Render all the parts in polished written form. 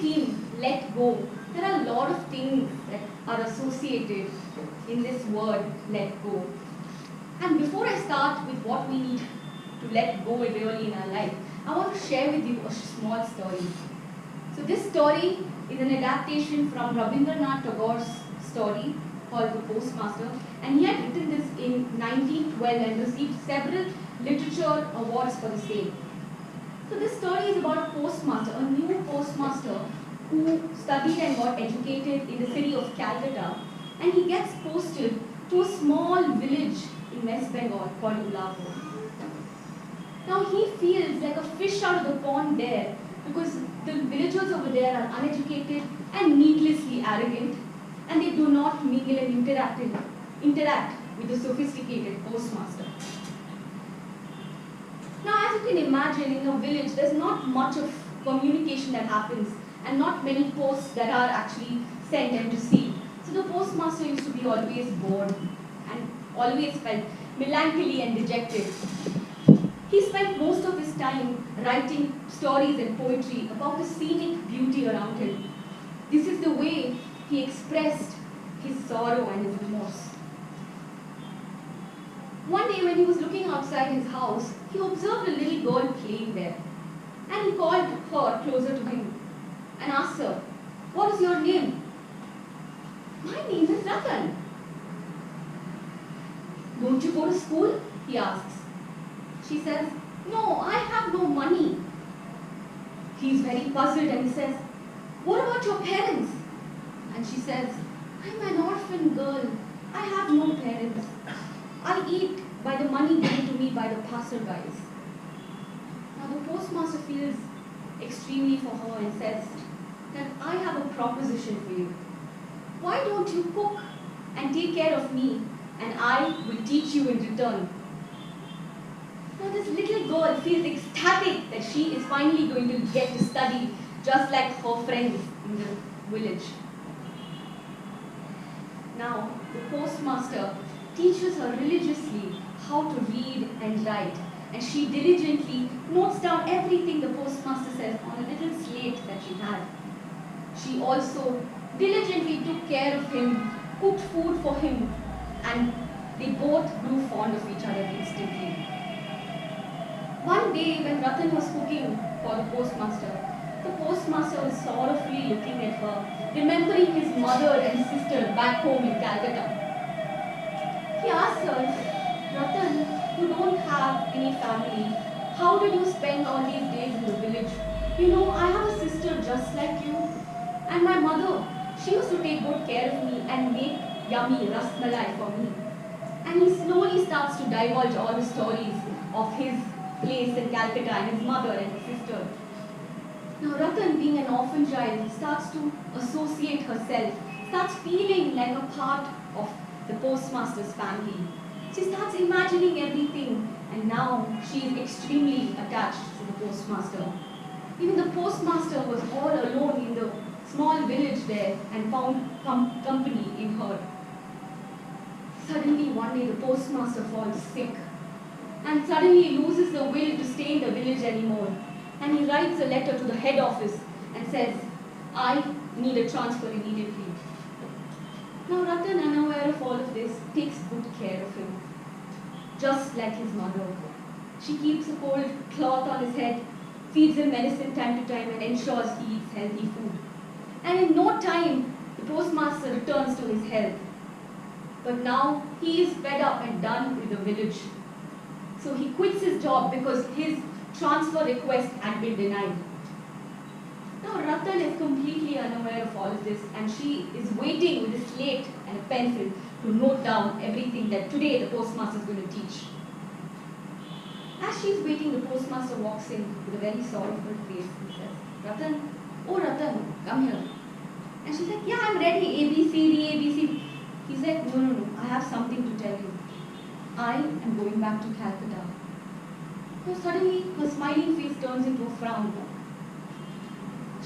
theme, let go, there are a lot of things that are associated in this word, let go. And before I start with what we need to let go really in our life, I want to share with you a small story. So this story is an adaptation from Rabindranath Tagore's story called The Postmaster, and he had written this in 1912 and received several literature awards for the same. So this story is about a postmaster, a new postmaster who studied and got educated in the city of Calcutta, and he gets posted to a small village in West Bengal called Ulapur. Now he feels like a fish out of the pond there because the villagers over there are uneducated and needlessly arrogant, and they do not mingle and interact with the sophisticated postmaster. Now, as you can imagine, in a village, there's not much of communication that happens and not many posts that are actually sent and received. So the postmaster used to be always bored and always felt melancholy and dejected. He spent most of his time writing stories and poetry about the scenic beauty around him. This is the way he expressed his sorrow and his remorse. One day when he was looking outside his house, he observed a little girl playing there. And he called her closer to him and asked her, "What is your name?" "My name is Ratan." "Don't you go to school?" he asks. She says, "No, I have no money." He's very puzzled and he says, "What about your parents?" And she says, "I'm an orphan girl. I have no parents. I eat by the money given to me by the passerbys." Now the postmaster feels extremely for her and says that I have a proposition for you. Why don't you cook and take care of me and I will teach you in return. Now this little girl feels ecstatic that she is finally going to get to study just like her friends in the village. Now the postmaster teaches her religiously how to read and write, and she diligently notes down everything the postmaster says on a little slate that she had. She also diligently took care of him, cooked food for him, and they both grew fond of each other instantly. One day when Ratan was cooking for the postmaster was sorrowfully looking at her, remembering his mother and sister back home in Calcutta. He asked her, "Ratan, you don't have any family. How did you spend all these days in the village? You know, I have a sister just like you. And my mother, she used to take good care of me and make yummy rasmalai for me." And he slowly starts to divulge all the stories of his place in Calcutta and his mother and his sister. Now Ratan, being an orphan child, starts to associate herself, starts feeling like a part of the postmaster's family. She starts imagining everything, and now she is extremely attached to the postmaster. Even the postmaster was all alone in the small village there and found company in her. Suddenly one day the postmaster falls sick and suddenly loses the will to stay in the village anymore. And he writes a letter to the head office and says, "I need a transfer immediately." Now Ratan, unaware of all of this, takes good care of him, just like his mother. She keeps a cold cloth on his head, feeds him medicine time to time, and ensures he eats healthy food. And in no time, the postmaster returns to his health. But now he is fed up and done with the village. So he quits his job because his transfer request had been denied. Now Ratan is completely unaware of all of this, and she is waiting with a slate and a pencil to note down everything that today the postmaster is going to teach. As she is waiting, the postmaster walks in with a very sorrowful face and says, "Ratan, oh Ratan, come here." And she's like, "Yeah, I'm ready, ABCD, ABCD. He's like, no, I have something to tell you. I am going back to Calcutta." So suddenly, her smiling face turns into a frown.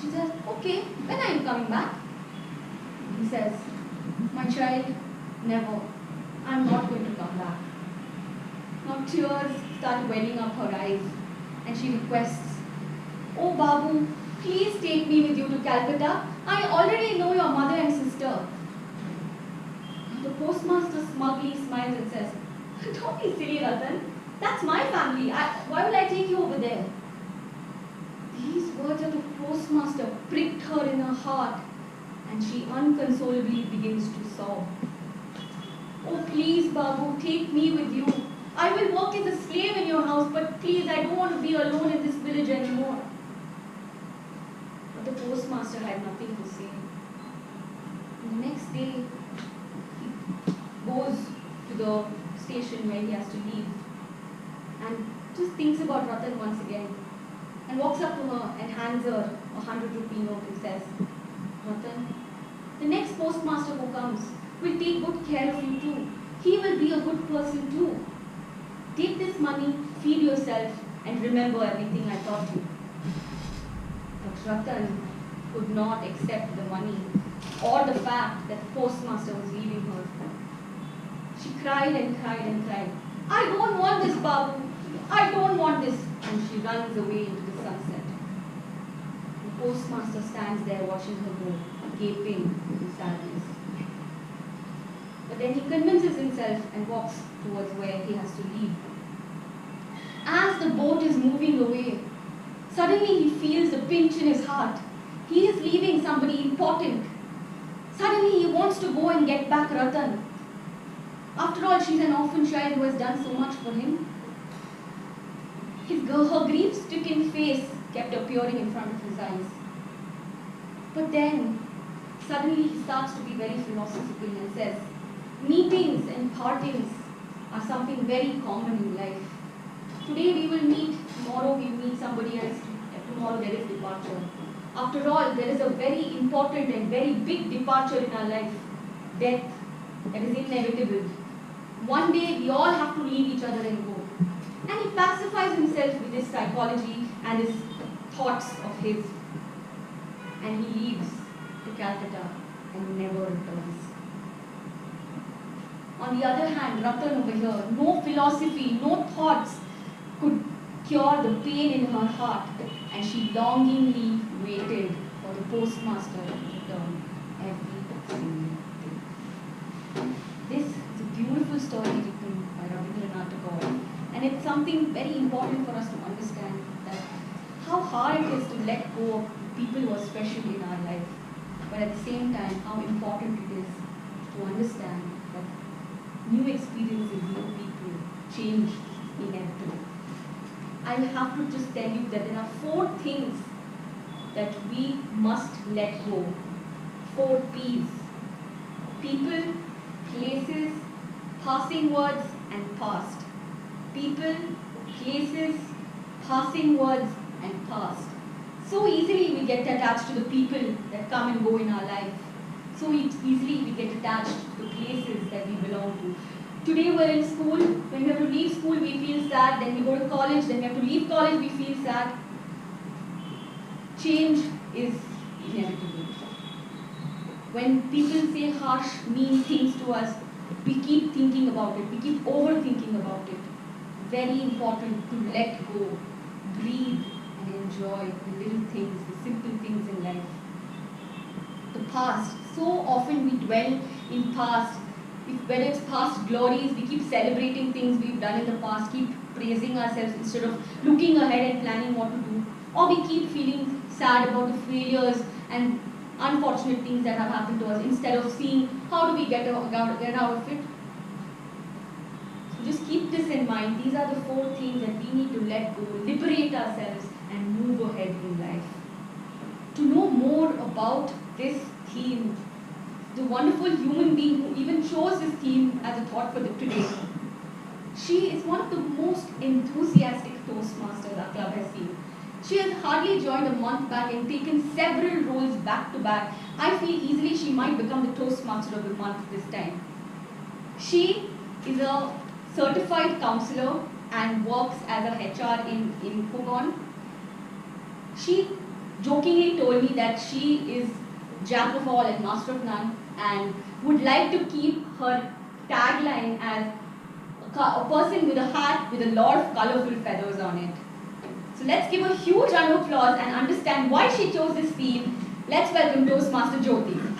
She says, "Okay, when are you coming back?" He says, "My child, never. I'm not going to come back." Now tears start welling up her eyes and she requests, "Oh Babu, Please take me with you to Calcutta. I already know your mother and sister. The postmaster smugly smiles and says, don't be silly, Ratan. That's my family. Why will I take you over there? These words of the postmaster pricked her in her heart, and she unconsolably begins to sob. Oh, please, Babu, take me with you. I will work as a slave in your house, but please, I don't want to be alone in this village anymore. But the postmaster had nothing to say. And the next day, he goes to the station where he has to leave and just thinks about Ratan once again and walks up to her and hands her a 100-rupee note and says, Ratan, the next postmaster who comes will take good care of you too. He will be a good person too. Take this money, feed yourself, and remember everything I taught you. But Ratan could not accept the money or the fact that the postmaster was leaving her. She cried and cried and cried. I don't want this, Babu. I don't want this. And she runs away into the sunset. The postmaster stands there watching her go, gaping in sadness. But then he convinces himself and walks towards where he has to leave. As the boat is moving away, suddenly he feels a pinch in his heart. He is leaving somebody important. Suddenly he wants to go and get back Ratan. After all, she's an orphan child who has done so much for him. Her grief-stricken face kept appearing in front of his eyes. But then, suddenly he starts to be very philosophical and says, meetings and partings are something very common in life. Today we will meet, tomorrow we will meet somebody else, tomorrow there is departure. After all, there is a very important and very big departure in our life, death, that is inevitable. One day we all have to leave each other and go. And he pacifies himself with his psychology and his thoughts of his. And he leaves to Calcutta and never returns. On the other hand, Ratan over here, no philosophy, no thoughts could cure the pain in her heart, and she longingly waited for the postmaster to return every single day. This is a beautiful story written by Rabindranath Tagore, and it's something very important for us to understand that how hard it is to let go of people who are special in our life, but at the same time how important it is to understand that new experiences, new people, change is inevitable. I have to just tell you that there are 4 things that we must let go. 4 P's. People, places, passing words, and past. People, places, passing words, and past. So easily we get attached to the people that come and go in our life. So easily we get attached to the places that we belong to. Today we're in school, when we have to leave school we feel sad, then we go to college, then we have to leave college, we feel sad. Change is inevitable. When people say harsh, mean things to us, we keep thinking about it, we keep overthinking about it. Very important to let go, breathe and enjoy the little things, the simple things in life. The past, so often we dwell in past. Whether it's past glories, we keep celebrating things we've done in the past, keep praising ourselves instead of looking ahead and planning what to do. Or we keep feeling sad about the failures and unfortunate things that have happened to us instead of seeing how do we get out of it. So just keep this in mind. These are the 4 things that we need to let go, liberate ourselves and move ahead in life. To know more about this theme, the wonderful human being who even chose this theme as a thought for today. She is one of the most enthusiastic Toastmasters our club has seen. She has hardly joined a month back and taken several roles back to back. I feel easily she might become the Toastmaster of the month this time. She is a certified counselor and works as a HR in Pugon. She jokingly told me that she is Jack of all and master of none, and would like to keep her tagline as a person with a hat with a lot of colorful feathers on it. So let's give a huge round of applause and understand why she chose this field. Let's welcome Toastmaster Jyoti.